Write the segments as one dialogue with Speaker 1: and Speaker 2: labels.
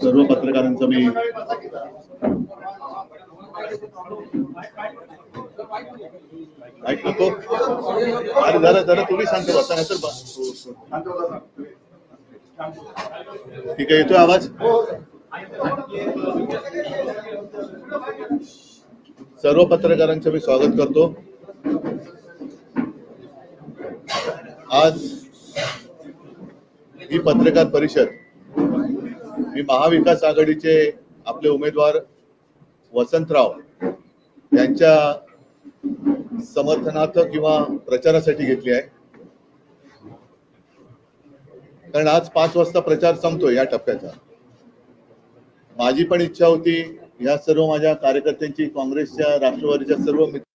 Speaker 1: सर्व पत्रकारांचं मी ऐकतो. अरे जरा तुम्ही सांगतो बसा नाही तर ठीक आहे. येतोय आवाज? सर्व पत्रकारांचं मी स्वागत करतो. आज ही पत्रकार परिषद मी महाविकास आघाडीचे आपले उमेदवार वसंतराव यांच्या समर्थनार्थ किंवा प्रचारासाठी घेतली आहे. कारण आज 5 वाजता प्रचार संपतोय या टप्प्याचा. माझी पण इच्छा होती, या सर्व माझ्या कार्यकर्त्यांची, काँग्रेसच्या, राष्ट्रवादीच्या सर्व मित्र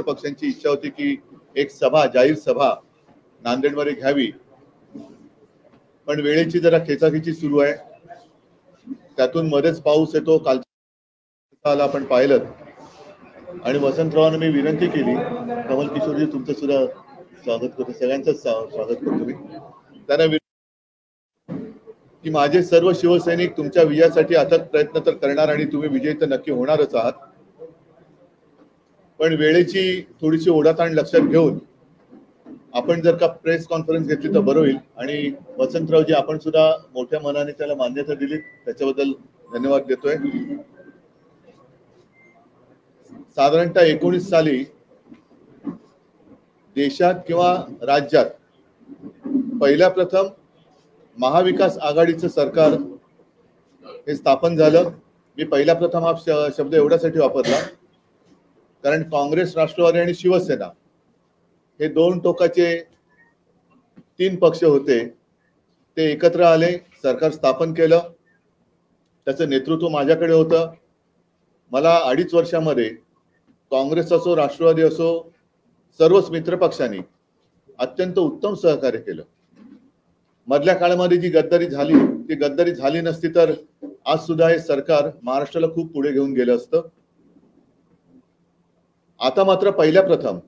Speaker 1: पक्षांची इच्छा होती की एक सभा, जाहीर सभा नांदेडमध्ये घ्यावी. पण वेळेची जरा खेचाखेची सुरू आहे. त्यातून मध्येच पाऊस येतो. काल आपण पाहिलं. आणि वसंतरावांना मी विनंती केली, कमल किशोरजी तुमचं सुद्धा स्वागत करतो, सगळ्यांचं स्वागत करतो मी. त्यांना की माझे सर्व शिवसैनिक तुमच्या विजयासाठी अथक प्रयत्न तर करणार आणि तुम्ही विजयी तर नक्की होणारच आहात. पण वेळेची थोडीशी ओढाताण लक्षात घेऊन आपण जर का प्रेस कॉन्फरन्स घेतली तर बरं होईल. आणि वसंतरावजी आपण सुद्धा मोठ्या मनाने त्याला मान्यता दिली, त्याच्याबद्दल धन्यवाद देतोय. साधारणतः 19 साली देशात किंवा राज्यात पहिल्या प्रथम महाविकास आघाडीचं सरकार हे स्थापन झालं. मी पहिल्या प्रथम हा शब्द एवढ्यासाठी वापरला कारण काँग्रेस, राष्ट्रवादी आणि शिवसेना हे 2 टोकाचे 3 पक्ष होते. ते एकत्र आले, सरकार स्थापन केलं. त्याचं नेतृत्व माझ्याकडे होतं. मला 2.5 वर्षामध्ये काँग्रेस असो, राष्ट्रवादी असो, सर्वच मित्र पक्षांनी अत्यंत उत्तम सहकार्य केलं. मधल्या काळामध्ये जी गद्दारी झाली ती गद्दारी झाली नसती तर आज सुद्धा हे सरकार महाराष्ट्राला खूप पुढे घेऊन गेलं असतं. आता मात्र पहिल्या प्रथम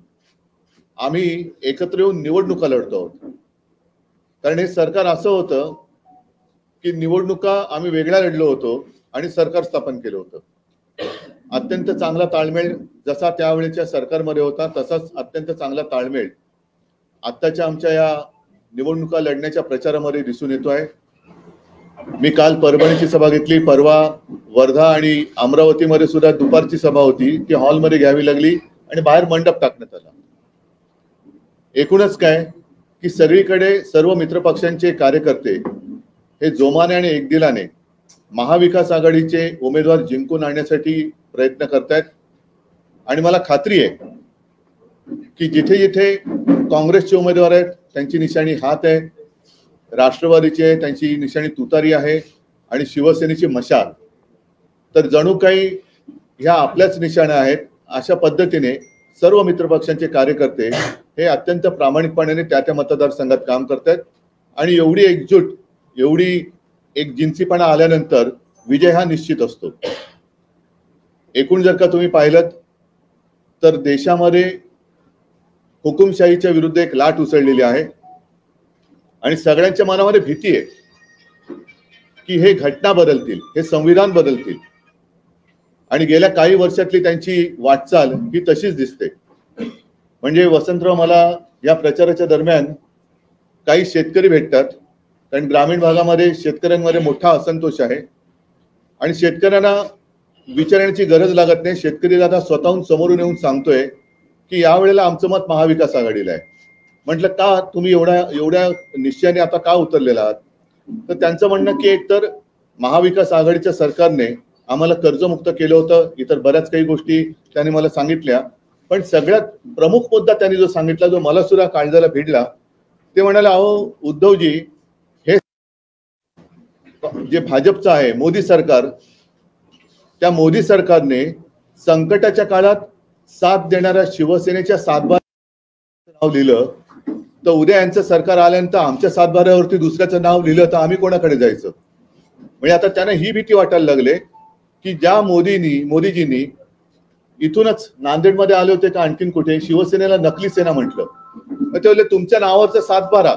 Speaker 1: आम्ही एकत्र येऊन निवडणुका लढतो आहोत. कारण हे सरकार असं होतं की निवडणुका आम्ही वेगळ्या लढलो होतो आणि सरकार स्थापन केलं होतं. अत्यंत चांगला ताळमेळ जसा त्यावेळेच्या सरकारमध्ये होता तसाच अत्यंत चांगला ताळमेळ आत्ताच्या आमच्या या निवडणुका लढण्याच्या प्रचारामध्ये दिसून येतो आहे. मी काल परभणीची सभा घेतली, परवा वर्धा आणि अमरावतीमध्ये सुद्धा दुपारची सभा होती. ती हॉलमध्ये घ्यावी लागली आणि बाहेर मंडप टाकण्यात आला. एकूणच काय की सगळीकडे सर्व मित्रपक्षांचे कार्यकर्ते हे जोमाने आणि एकदिलाने महाविकास आघाडीचे उमेदवार जिंकून आणण्यासाठी प्रयत्न करतायत. आणि मला खात्री आहे की जिथे जिथे काँग्रेसचे उमेदवार आहेत त्यांची निशाणी हात आहे, राष्ट्रवादीची आहे त्यांची निशाणी तुतारी आहे आणि शिवसेनेची मशाल. तर जणू काही ह्या आपल्याच निशाण्या आहेत. अशा पद्धतीने सर्व मित्रपक्षांचे कार्यकर्ते हे अत्यंत प्रामाणिकपणाने त्या मतदारसंघात काम करतात. आणि एवढी एकजूट, एवढी एक जिन्सीपणा आल्यानंतर विजय हा निश्चित असतो. एकूण जर का तुम्ही पाहिलं तर देशामध्ये हुकुमशाहीच्या विरुद्ध एक लाट उसळलेली आहे आणि सगळ्यांच्या मनामध्ये भीती आहे की हे घटना बदलतील, हे संविधान बदलतील. आणि गेल्या काही वर्षातली त्यांची वाटचाल ही तशीच दिसते. म्हणजे वसंतराव, मला या प्रचाराच्या दरम्यान काही शेतकरी भेटतात. कारण ग्रामीण भागामध्ये शेतकऱ्यांमध्ये मोठा असंतोष आहे आणि शेतकऱ्यांना विचारण्याची गरज लागत नाही. शेतकरी दादा स्वतःहून समोरून येऊन सांगतोय की यावेळेला आमचं मत महाविकास आघाडीला आहे. म्हटलं का तुम्ही एवढ्या निश्चयाने आता का उतरलेला आहात? तर त्यांचं म्हणणं की एकतर महाविकास आघाडीच्या सरकारने आम्हाला कर्जमुक्त केलं होतं, इतर बऱ्याच काही गोष्टी त्यांनी मला सांगितल्या. पण सगळ्यात प्रमुख मुद्दा त्यांनी जो सांगितला, जो मला सुद्धा काळजाला भिडला, ते म्हणाले, अहो उद्धवजी, हे जे भाजपचं आहे मोदी सरकार, त्या मोदी सरकारने संकटाच्या काळात साथ देणाऱ्या शिवसेनेच्या सातबाऱ्याचं नाव लिहिलं, तर उद्या यांचं सरकार आल्यानंतर आमच्या सातबाऱ्यावरती दुसऱ्याचं नाव लिहिलं तर आम्ही कोणाकडे जायचं? म्हणजे आता त्यांना ही भीती वाटायला लागले की ज्या मोदीजींनी इथूनच नांदेडमध्ये आले होते का आणखीन कुठे शिवसेनेला नकली सेना म्हटलं, ते बोलले तुमच्या नावाचं 7/12,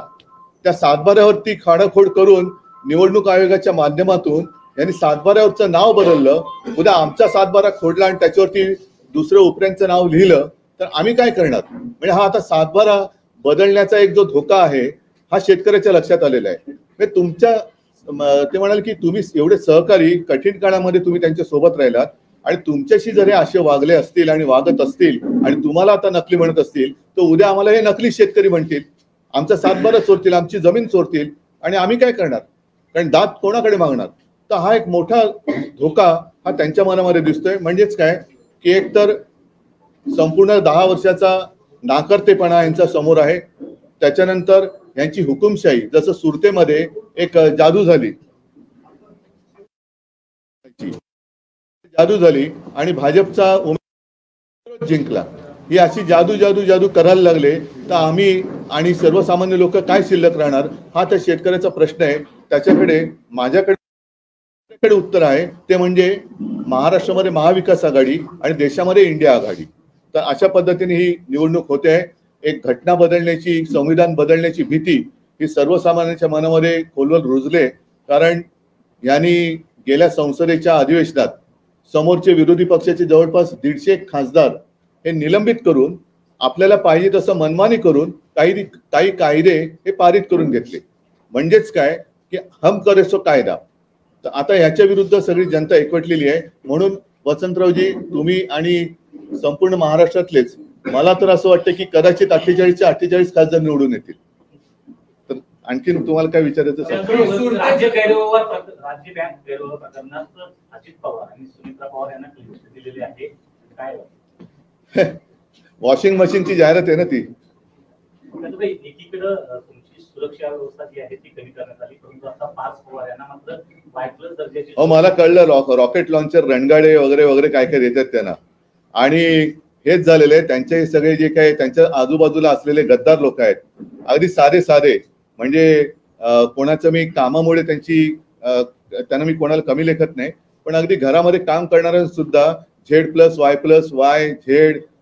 Speaker 1: त्या 7/12वरती खाडाखोड करून निवडणूक आयोगाच्या माध्यमातून यांनी 7/12वरचं नाव बदललं. उद्या आमचा 7/12 खोडला आणि त्याच्यावरती दुसरं उपऱ्यांचं नाव लिहिलं तर आम्ही काय करणार? म्हणजे हा आता 7/12 बदलण्याचा एक जो धोका आहे हा शेतकऱ्याच्या लक्षात आलेला आहे. म्हणजे तुमच्या ते म्हणाल की तुम्ही एवढे सहकारी कठीण काळामध्ये तुम्ही त्यांच्या सोबत राहिलात आणि तुमच्याशी जर हे असे वागले असतील आणि वागत असतील आणि तुम्हाला आता नकली म्हणत असतील तर उद्या आम्हाला हे नकली शेतकरी म्हणतील, आमचा 7/12 चोरतील, आमची जमीन चोरतील आणि आम्ही काय करणार? कारण दात कोणाकडे मागणार? तर हा एक मोठा धोका हा त्यांच्या मनामध्ये दिसतोय. म्हणजेच काय की एक तर संपूर्ण 10 वर्षाचा नाकर्तेपणा यांचा समोर आहे, त्याच्यानंतर यांची हुकुमशाही, जसं सुरतेमध्ये एक जादू झाली आणि भाजपचा उमेदवार जिंकला, ही अशी जादू करायला लागले तर आम्ही आणि सर्वसामान्य लोक काय शिल्लक राहणार? हा तर शेतकऱ्याचा प्रश्न आहे. त्याच्याकडे माझ्याकडे उत्तर आहे, ते म्हणजे महाराष्ट्रामध्ये महाविकास आघाडी आणि देशामध्ये इंडिया आघाडी. तर अशा पद्धतीने ही निवडणूक होते आहे. एक घटना बदलण्याची, संविधान बदलण्याची भीती ही सर्वसामान्यांच्या मनामध्ये खोलवर रुजले. कारण यांनी गेल्या संसदेच्या अधिवेशनात समोरचे विरोधी पक्षाचे जवळपास 150 खासदार हे निलंबित करून आपल्याला पाहिजे तसं मनमानी करून काही कायदे हे पारित करून घेतले. म्हणजेच काय की हम करे सो कायदा. तर आता याच्या विरुद्ध सगळी जनता एकवटलेली आहे. म्हणून वसंतरावजी, तुम्ही आणि संपूर्ण महाराष्ट्रातलेच, मला तर असं वाटतं की कदाचित 48चे 48 खासदार निवडून येतील. तर आणखीन तुम्हाला काय विचारायचं?
Speaker 2: राज्य बँक गैरव्यवहार प्रकरणात अजित पवार आणि सुमित्रा पवार यांना क्लीन चिट दिलेली आहे. काय
Speaker 1: वॉशिंग मशीनची जाहिरात आहे ना ती.
Speaker 2: एकीकडे तुमची सुरक्षा व्यवस्था जी आहे ती कमी करण्यात आली, परंतु आता पार्थ पवार यांना मात्र वाय+ दर्जाची.
Speaker 1: मला कळलं, रॉकेट लॉन्चर, रणगाडे वगैरे वगैरे काय काय देतात त्यांना. आणि हेच झालेले त्यांचे सगळे जे काही त्यांच्या आजूबाजूला असलेले गद्दार लोक आहेत, अगदी साधे म्हणजे कोणाचं मी कामामुळे त्यांना मी कोणाला कमी लेखत नाही, पण अगदी घरामध्ये काम करणाऱ्या सुद्धा Z+Y+Y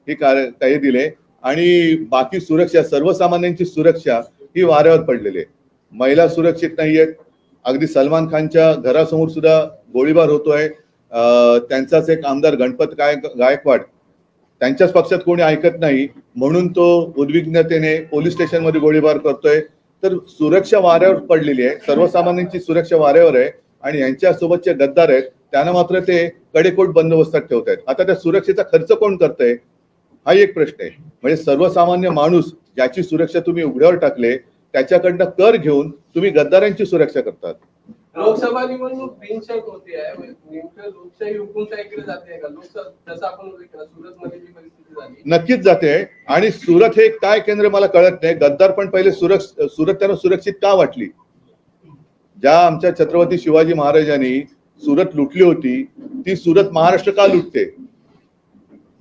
Speaker 1: हे काही दिले. आणि बाकी सुरक्षा, सर्वसामान्यांची सुरक्षा ही वाऱ्यावर पडलेली आहे. महिला सुरक्षित नाहीयेत. अगदी सलमान खानच्या घरासमोर सुद्धा गोळीबार होतोय. त्यांचाच एक आमदार गणपत गायकवाड, त्यांच्याच पक्षात कोणी ऐकत नाही म्हणून तो उद्विग्नतेने पोलीस स्टेशनमध्ये गोळीबार करतोय. तर सुरक्षा वाऱ्यावर पडलेली आहे, सर्वसामान्यांची सुरक्षा वाऱ्यावर आहे. आणि यांच्या सोबतचे गद्दार आहेत त्यांना मात्र ते कडेकोट बंदोबस्तात ठेवत आहेत. आता त्या सुरक्षेचा खर्च कोण करतंय हा एक प्रश्न आहे. म्हणजे सर्वसामान्य माणूस ज्याची सुरक्षा तुम्ही उघड्यावर टाकले त्याच्याकडनं कर घेऊन तुम्ही गद्दारांची सुरक्षा करतात.
Speaker 3: लोकसभा निवडणूक बिनशर्त होती आहे, नेमकं लोकशाही हुकुमशाहीकडे जाते का? जसं आपण सुरतमध्ये जी परिस्थिती झाली
Speaker 1: नक्कीच जाते. आणि सुरत हे काय केंद्र मला कळत नाही. गद्दार पण पहिले सुरत त्यांना सुरक्षित का वाटली? ज्या आमच्या छत्रपती शिवाजी महाराजांनी सुरत लुटली होती ती सुरत महाराष्ट्र का लुटते?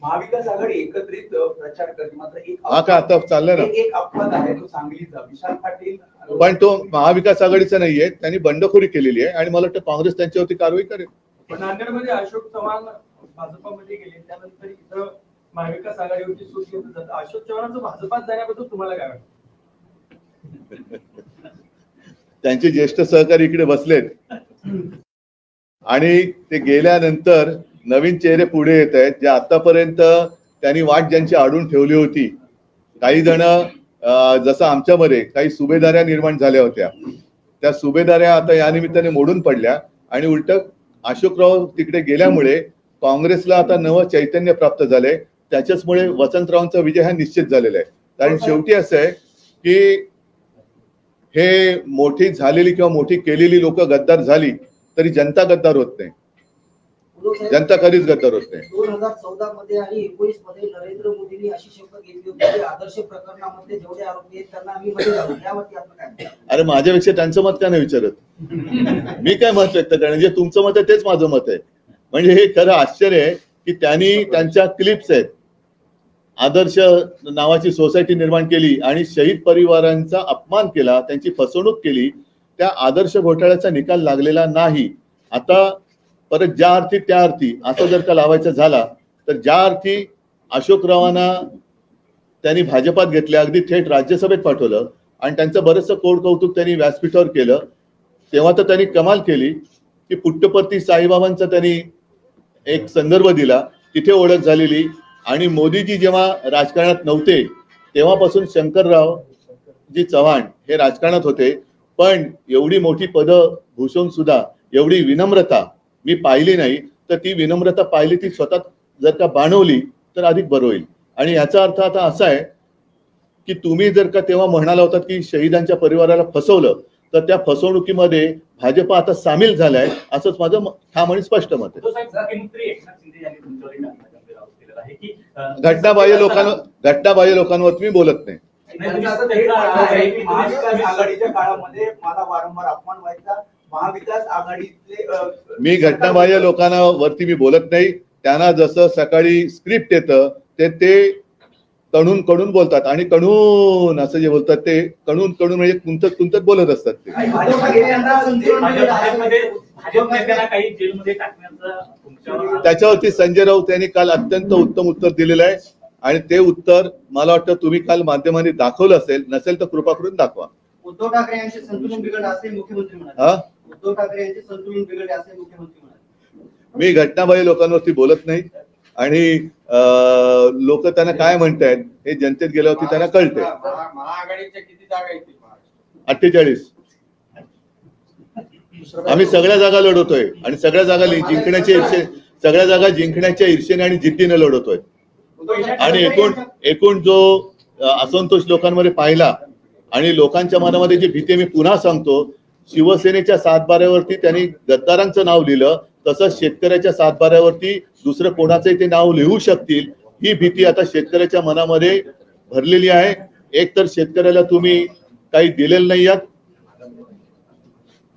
Speaker 4: महाविकास आघाडी एकत्रित प्रचार करते, मात्र
Speaker 1: आता चाललंय ना
Speaker 4: एक अपवाद आहे तो सांगलीचा. विशाल पाटील,
Speaker 1: पण तो महाविकास आघाडीचा नाहीये, त्यांनी बंडखोरी केलेली आहे आणि मला वाटतं काँग्रेस त्यांच्यावरती कारवाई करेल.
Speaker 3: पण नांदेडमध्ये अशोक चव्हाण भाजपामध्ये गेले, त्यानंतर इथं महाविकास आघाडीवरची सूट घेतली जाते. अशोक चव्हाणांचं भाजपात जाण्याबद्दल तुम्हाला काय वाटतं?
Speaker 1: त्यांचे ज्येष्ठ सहकारी इकडे बसलेत आणि ते गेल्यानंतर नवीन चेहरे पुढे येत आहेत, जे आतापर्यंत त्यांनी वाट ज्यांची आडून ठेवली होती. काही जण जसं आमच्यामध्ये काही सुभेदाऱ्या निर्माण झाल्या होत्या, त्या सुभेदाऱ्या आता या निमित्ताने मोडून पडल्या आणि उलट अशोकराव तिकडे गेल्यामुळे काँग्रेसला आता नवं चैतन्य प्राप्त झालंय. त्याच्याचमुळे वसंतरावांचा विजय हा निश्चित झालेला आहे. कारण शेवटी असं आहे की हे मोठी झालेली किंवा मोठी केलेली लोक गद्दार झाली तरी जनता गद्दार होत नाही. जनता कधीच गद्दार होत नाही.
Speaker 5: 2014 मध्ये आणि 19 मध्ये नरेंद्र मोदींनी अशी शपथ घेतली होती की आदर्श प्रकरणामध्ये जेवढे आरोपी आहेत त्यांना आम्ही मध्ये घालू. यावरती आपण काय?
Speaker 1: अरे माझ्यापेक्षा त्यांचं मत का नाही विचारत? मी काय मत व्यक्त करणार? जे तुमचं मत आहे तेच माझं मत आहे. म्हणजे हे खरं आश्चर्य आहे की त्यांनी त्यांच्या क्लिप्स आहेत, आदर्श नावाची सोसायटी निर्माण केली आणि शहीद परिवारांचा अपमान केला, त्यांची फसवणूक केली. त्या आदर्श घोटाळ्याचा निकाल लागलेला नाही. आता परत ज्या अर्थी त्या अर्थी असं जर का लावायचं झाला तर ज्या अर्थी अशोकरावांना त्यांनी भाजपात घेतले, अगदी थेट राज्यसभेत पाठवलं आणि त्यांचं बरंचसं कौतुक त्यांनी व्यासपीठावर केलं, तेव्हा तर त्यांनी कमाल केली की पुट्टपर्ती साईबाबांचा त्यांनी एक संदर्भ दिला, तिथे ओळख झालेली. आणि मोदीजी जेव्हा राजकारणात नव्हते तेव्हापासून शंकररावजी चव्हाण हे राजकारणात होते, पण एवढी मोठी पदं भूषवून सुद्धा एवढी विनम्रता मी पाहिली नाही. तर ती विनम्रता पाहिली ती स्वतः जर का बाणवली तर अधिक बरं होईल. आणि याचा अर्थ आता असा आहे की तुम्ही जर का तेव्हा म्हणाला होतात की शहीदांच्या परिवाराला फसवलं, तर त्या फसवणुकीमध्ये भाजप आता सामील झालाय असंच माझं ठाम आणि स्पष्ट मत आहे.
Speaker 2: तो साहेब, मुख्यमंत्री एकनाथ शिंदे यांनी तुमच्यावर एक गंभीर आरोप केलेला आहे की
Speaker 1: घटनाबाह्य लोकांवर मी बोलत नाही.
Speaker 4: त्यांचं थेट म्हणणं आहे की महाविकास आघाडीच्या काळामध्ये मला वारंवार अपमान व्हायचा. महाविकास आघाडीतले
Speaker 1: मी घटनाबाह्य लोकांवरती मी बोलत नाही. त्यांना जसं सकाळी स्क्रिप्ट येतं ते कणून बोलतात आणि कणून असं जे बोलतात ते कणून म्हणजे कुंतत बोलत असतात ते.
Speaker 2: भाजप नेत्यांना काही जेलमध्ये टाकण्याचं तुमच्यावर
Speaker 1: त्याच्यावरती संजय राऊत यांनी काल अत्यंत उत्तम उत्तर दिलेलं आहे आणि ते उत्तर मला वाटतं तुम्ही काल माध्यमांनी दाखवलं असेल, नसेल तर कृपा करून दाखवा.
Speaker 5: उद्धव ठाकरे यांचे संतुलन बिघडले असे मुख्यमंत्री म्हणाले. उद्धव ठाकरे यांचे संतुलन बिघडले असे मुख्यमंत्री म्हणाले.
Speaker 1: मी घटनाबाह्य लोकांवरती बोलत नाही आणि लोक त्यांना काय म्हणतायत हे जनतेत गेल्यावरती त्यांना कळते.
Speaker 4: महाआघाडीच्या किती जागा येतील?
Speaker 1: 48. आम्ही सगळ्या जागा लढवतोय आणि सगळ्या जागा जिंकण्याच्या ईर्षेने आणि जिद्दीने लढवतोय. आणि एकूण जो असंतोष लोकांमध्ये पाहिला आणि लोकांच्या मनामध्ये जी भीती, मी पुन्हा सांगतो, शिवसेनेच्या सातबाऱ्यावरती त्यांनी गद्दारांचं नाव लिहिलं, तसंच शेतकऱ्याच्या सातबाऱ्यावरती दुसरं कोणाचंही ते नाव लिहू शकतील, ही भीती आता शेतकऱ्याच्या मनामध्ये भरलेली आहे. एक तर शेतकऱ्याला तुम्ही काही दिलेलं नाही आहात,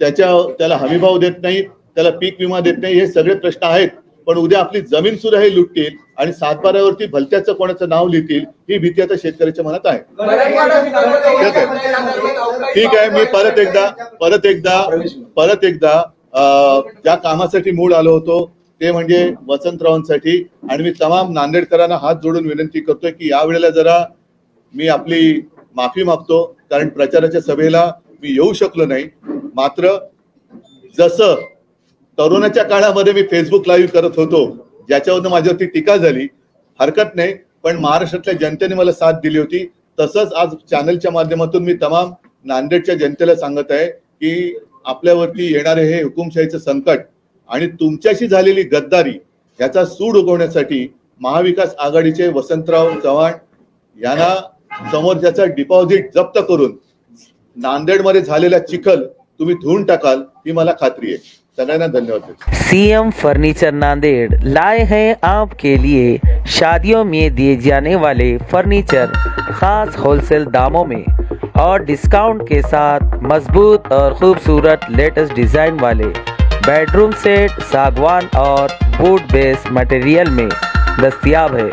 Speaker 1: त्याला हमीभाव देत नाही, त्याला पीक विमा देत नाही, हे सगळे प्रश्न आहेत. पण उद्या आपली जमीन सुद्धा हे लुटतील आणि सातबाऱ्यावरती भलत्याचं कोणाचं नाव लिहितील, ही भीती आता शेतकऱ्याच्या मनात आहे. ठीक आहे, मी परत एकदा ज्या कामासाठी मूळ आलो होतो ते म्हणजे वसंतरावांसाठी, आणि मी तमाम नांदेडकरांना हात जोडून विनंती करतोय की यावेळेला जरा मी आपली माफी मागतो, कारण प्रचाराच्या सभेला मी येऊ शकलो नाही. मात्र जसं तरुणाच्या काळामध्ये मी फेसबुक लाईव्ह करत होतो, ज्याच्यावरनं माझ्यावरती टीका झाली, हरकत नाही, पण महाराष्ट्रातल्या जनतेने मला साथ दिली होती, तसंच आज चॅनलच्या माध्यमातून मी तमाम नांदेडच्या जनतेला सांगत आहे की आपल्यावरती येणारे हे हुकुमशाहीचं संकट आणि तुमच्याशी झालेली गद्दारी याचा सूड उगवण्यासाठी महाविकास आघाडीचे वसंतराव चव्हाण यांना समोरच्याचा डिपॉझिट जप्त करून नांदेडमध्ये झालेला चिखल तुम्ही धुवून टाकाल ही मला खात्री आहे. सगळ्यांना धन्यवाद.
Speaker 6: सीएम फर्नीचर नांदेड़ लाए हैं आपके लिए शादियों में दिए जाने वाले फर्नीचर खास होलसेल दामों में और डिस्काउंट के साथ मजबूत और खूबसूरत लेटेस्ट डिजाइन वाले बेडरूम सेट सागवान और वुड बेस मटेरियल में दस्तयाब है।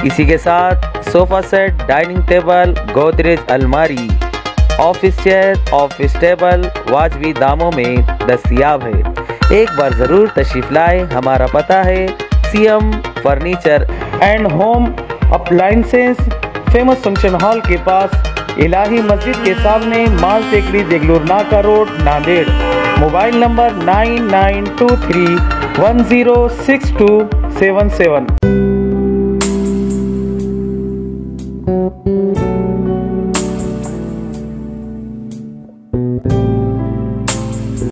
Speaker 6: इसी के साथ sofa set, dining table, Godrej अलमारी, ऑफिस चेयर, ऑफिस टेबल वाजबी दामों में दस्तयाब है। एक बार ज़रूर तशरीफ लाए। हमारा पता है CM furniture and home appliances, famous function hall के पास, इलाही मस्जिद के सामने, माल टेकरी, देगलूर नाका रोड, नांदेड़। Mobile number 9923106277।